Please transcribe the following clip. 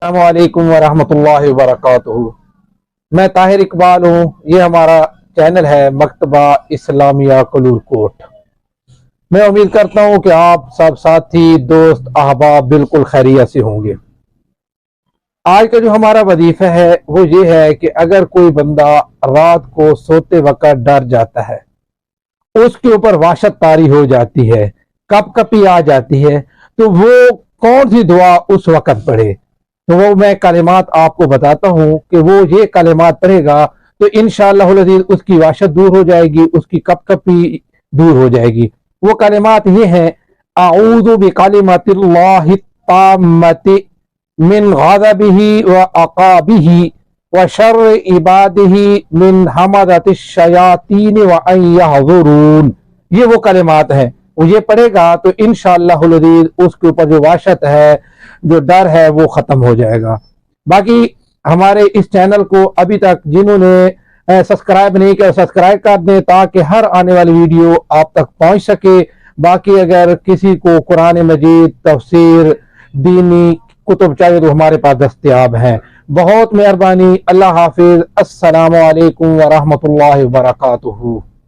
अस्सलामुअलैकुम वरहमतुल्लाहि वबरकातुहू। मैं ताहिर इकबाल हूँ। ये हमारा चैनल है मकतबा इस्लामिया कलूर कोट। मैं उम्मीद करता हूँ कि आप सब साथी दोस्त अहबाब बिल्कुल खैरियत से होंगे। आज का जो हमारा वजीफा है वो ये है कि अगर कोई बंदा रात को सोते वक्त डर जाता है, उसके ऊपर वाशत तारी हो जाती है, कप कपी आ जाती है, तो वो कौन सी दुआ उस वक्त पढ़े। तो वो मैं कलिमात आपको बताता हूँ कि वो ये कलिमात पढ़ेगा तो इंशाअल्लाह उसकी वाशत दूर हो जाएगी, उसकी कप कपी दूर हो जाएगी। वो कलिमात ये हैं: आऊज़ु बिकलिमातिल्लाहि ताम्मति मिन गज़बिही व अक़ाबिही व शर्रि इबादिही मिन हमज़तिश शयातीन व अन यहज़ुरून। ये वो कलिमात हैं। वो ये पढ़ेगा तो इंशाअल्लाह उसके ऊपर जो वाशत है, जो डर है, वो खत्म हो जाएगा। बाकी हमारे इस चैनल को अभी तक जिन्होंने सब्सक्राइब नहीं किया, सब्सक्राइब कर दें ताकि हर आने वाली वीडियो आप तक पहुंच सके। बाकी अगर किसी को कुरान मजीद, तफसीर, दीनी कुतुब चाहिए तो हमारे पास दस्तयाब हैं। बहुत मेहरबानी। अल्लाह हाफिज। अस्सलामु अलैकुम वरहमतुल्लाहि वबरकातुहू।